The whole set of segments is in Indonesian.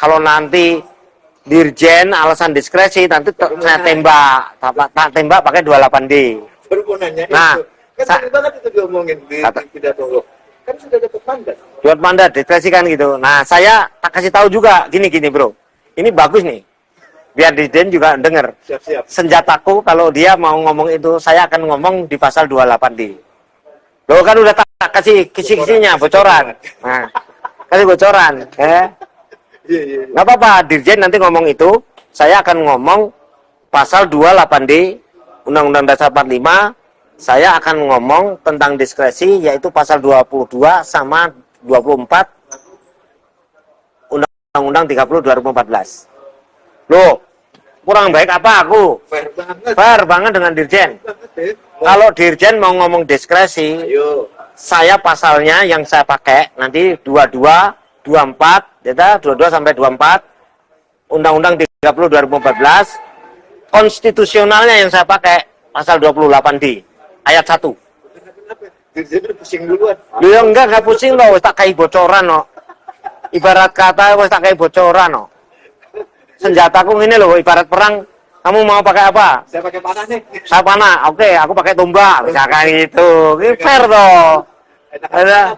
kalau nanti dirjen alasan diskresi nanti saya tembak, tak tembak pakai 28D. Baru mau nanya Nah, itu. Kan sering banget itu diomongin di pidato lo. Kan sudah dapat mandat. Dapat mandat, diskresi kan gitu. Nah, saya tak kasih tahu juga, gini bro. Ini bagus nih. Biar dirjen juga denger. Siap-siap. Senjataku kalau dia mau ngomong itu, saya akan ngomong di pasal 28D. Lo kan udah tak kasih kisi-kisinya, bocoran. Nah, kasih bocoran. Iya. Nggak apa-apa, dirjen nanti ngomong itu, saya akan ngomong pasal 28D Undang-Undang Dasar 45, saya akan ngomong tentang diskresi, yaitu pasal 22 sama 24 Undang-Undang 30 2014. Loh, kurang baik apa aku? Fair banget. Fair banget dengan dirjen. Kalau dirjen mau ngomong diskresi, Ayo. saya pasalnya yang saya pakai nanti 22, 24, ya 22 sampai 24 Undang-Undang 30 2014, konstitusionalnya yang saya pakai pasal 28D ayat 1. Dirjen udah pusing duluan. Ya enggak pusing loh, tak kayak bocoran loh. Ibarat kata wis tak kayak bocoran loh. Senjataku ini loh, ibarat perang, kamu mau pakai apa? Saya pakai panah nih. Saya panah, oke, aku pakai tombak, misalkan gitu. Ini fair toh. Ada.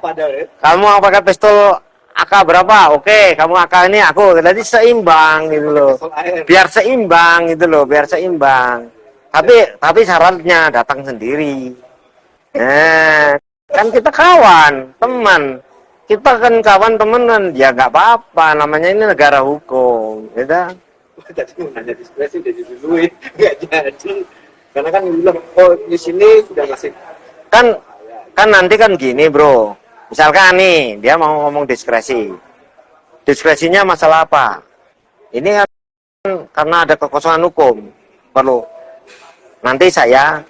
Kamu mau pakai pistol AK berapa? Oke, kamu AK ini aku. Jadi seimbang gitu loh. Biar seimbang gitu loh, biar seimbang. Tapi syaratnya datang sendiri. Kan kita kawan, teman. Kita kan kawan temenan, ya nggak apa-apa. Namanya ini negara hukum, gitu. Tadi mau nanya diskresi udah diduluin, nggak jadi. Karena kan bilang, oh di sini sudah ngasih. Kan nanti kan gini bro, misalkan nih dia mau ngomong diskresinya masalah apa? Ini kan karena ada kekosongan hukum, perlu nanti saya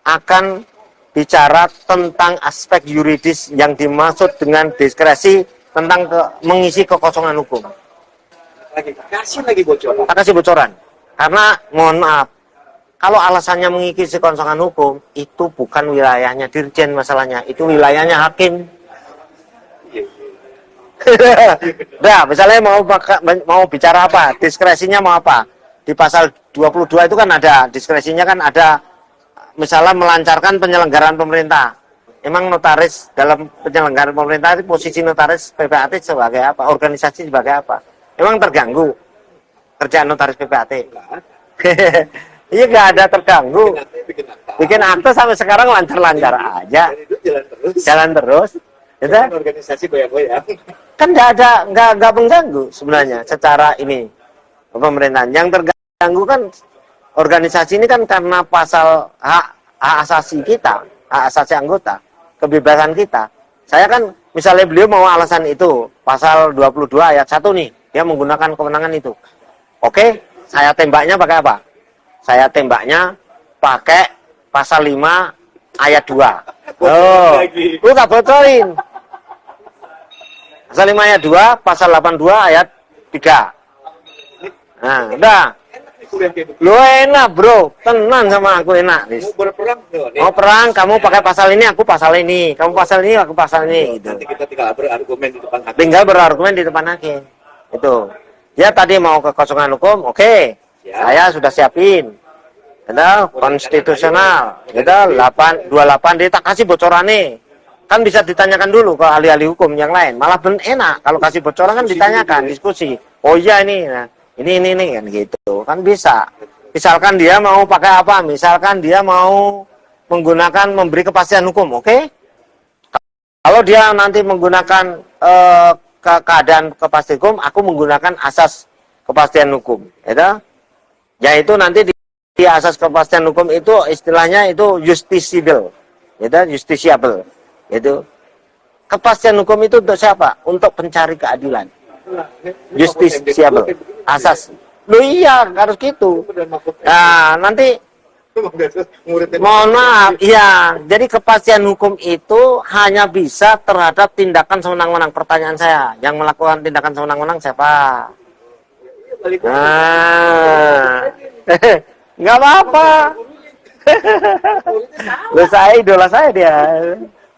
akan bicara tentang aspek yuridis yang dimaksud dengan diskresi tentang mengisi kekosongan hukum. Kasih lagi bocoran. Kasih bocoran, karena mohon maaf, kalau alasannya mengisi kekosongan hukum, itu bukan wilayahnya dirjen masalahnya, itu wilayahnya hakim. Nah, misalnya mau bicara apa, diskresinya mau apa? Di pasal 22 itu kan ada, diskresinya kan ada, misalnya melancarkan penyelenggaraan pemerintah. Emang notaris dalam penyelenggaraan pemerintah itu posisi notaris PPAT sebagai apa? Organisasi sebagai apa? Emang terganggu kerjaan notaris PPAT? Iya nggak ada terganggu. Bikin akte sampai sekarang lancar-lancar aja. Jalan terus. Gitu? Organisasi goyang-goyang. Kan nggak mengganggu sebenarnya secara ini pemerintahan. Yang terganggu kan organisasi ini kan karena pasal hak asasi kita, hak asasi anggota, kebebasan kita. Saya kan misalnya beliau mau alasan itu pasal 22 ayat 1 nih, dia menggunakan kewenangan itu. Oke, saya tembaknya pakai apa? Saya tembaknya pakai pasal 5 ayat 2. Oh, lu tak bocorin. Pasal 5 ayat 2, pasal 82 ayat 3. Nah, udah. Lu enak bro, tenang sama aku enak. Mau berperang tuh. Mau perang, kamu pakai pasal ini, aku pasal ini. Kamu pasal ini, aku pasal ini. Gitu. Nanti kita tinggal berargumen di depan hakim. Tinggal berargumen di depan hakim. Itu. Dia tadi mau kekosongan hukum, oke. Saya sudah siapin. Ada konstitusional. Ada 28 dia tak kasih bocoran nih. Kan bisa ditanyakan dulu ke ahli-ahli hukum yang lain. Malah enak kalau kasih bocoran kan ditanyakan, diskusi. Oh iya ini, nah, ini kan gitu. Kan bisa. Misalkan dia mau pakai apa? Misalkan dia mau menggunakan memberi kepastian hukum, oke? Kalau dia nanti menggunakan keadaan kepastian hukum, aku menggunakan asas kepastian hukum, ya. Yaitu nanti di asas kepastian hukum itu istilahnya itu justiciable, ya, justiciable, itu kepastian hukum itu untuk siapa? Untuk pencari keadilan, justiciable, asas. Loh iya harus gitu. Nah nanti mohon maaf, iya. Jadi kepastian hukum itu hanya bisa terhadap tindakan sewenang-wenang. Pertanyaan saya, yang melakukan tindakan sewenang-wenang siapa? Nah, nggak apa-apa. Lu saya idola saya dia.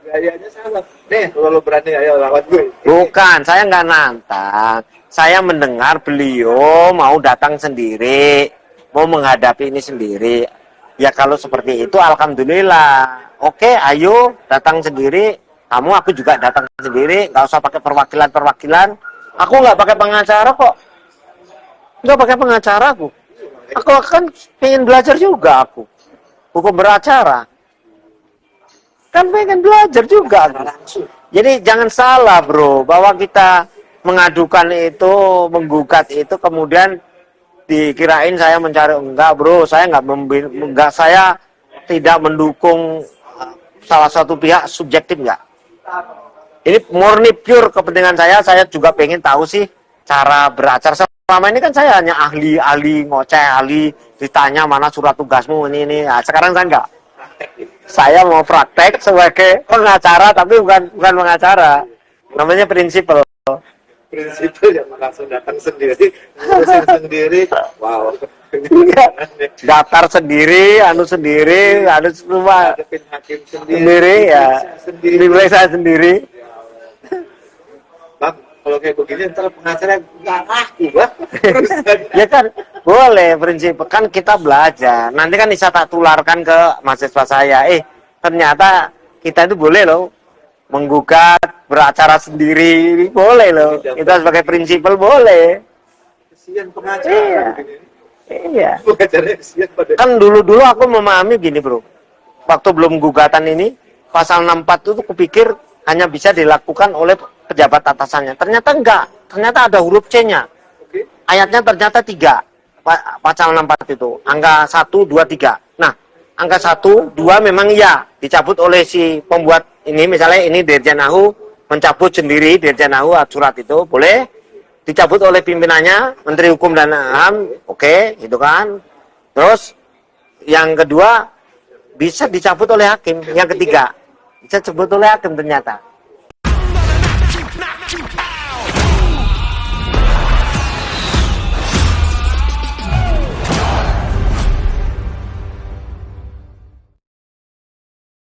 Gayanya salah. Nih, kalau lo berani ayo lawan gue. Bukan, saya nggak nantang. Saya mendengar beliau mau datang sendiri, mau menghadapi ini sendiri. Ya kalau seperti itu, alhamdulillah. Oke, ayo datang sendiri. Kamu, aku juga datang sendiri. Nggak usah pakai perwakilan-perwakilan. Aku nggak pakai pengacara kok. Nggak pakai pengacara aku. Aku kan pengen belajar juga aku. Hukum beracara. Kan pengen belajar juga aku. Langsung. Jadi jangan salah bro, bahwa kita mengadukan itu, menggugat itu, kemudian dikirain saya mencari. Enggak bro, saya enggak, saya tidak mendukung salah satu pihak subjektif enggak. Ini murni pure kepentingan saya juga pengen tahu sih cara beracara. Selama ini kan saya hanya ahli ngoceh, ahli ditanya mana surat tugasmu ini. Nah, sekarang saya enggak. Saya mau praktek sebagai pengacara, tapi bukan pengacara. Namanya prinsipal. Prinsipil yang langsung datang sendiri, ngurusin sendiri. Wow. Daftar sendiri, anu semua Hadapin hakim sendiri ya. Diperiksa sendiri. Bang, kalau kayak begini ntar pengacara nggak laku, Bang. Ya kan boleh, prinsip kan kita belajar. Nanti kan bisa tak tularkan ke mahasiswa saya. Ternyata kita itu boleh loh menggugat, beracara sendiri, boleh loh. Kita sebagai prinsipal boleh. Kesian pengacara. Iya. Begini. Iya. Pengacaranya kesian pada. Kan dulu aku memahami gini bro. Waktu belum gugatan ini, pasal 64 itu kupikir hanya bisa dilakukan oleh pejabat atasannya. Ternyata enggak. Ternyata ada huruf C-nya. Oke. Ayatnya ternyata 3. Pasal 64 itu. Angka 1, 2, 3. Nah, angka 1, 2 memang iya. Dicabut oleh si pembuat ini. Misalnya ini Dirjen AHU mencabut sendiri Dirjen AHU surat itu. Boleh. Dicabut oleh pimpinannya, Menteri Hukum dan HAM. Oke, itu kan. Terus, yang kedua, bisa dicabut oleh hakim. Yang ketiga, bisa dicabut oleh hakim ternyata.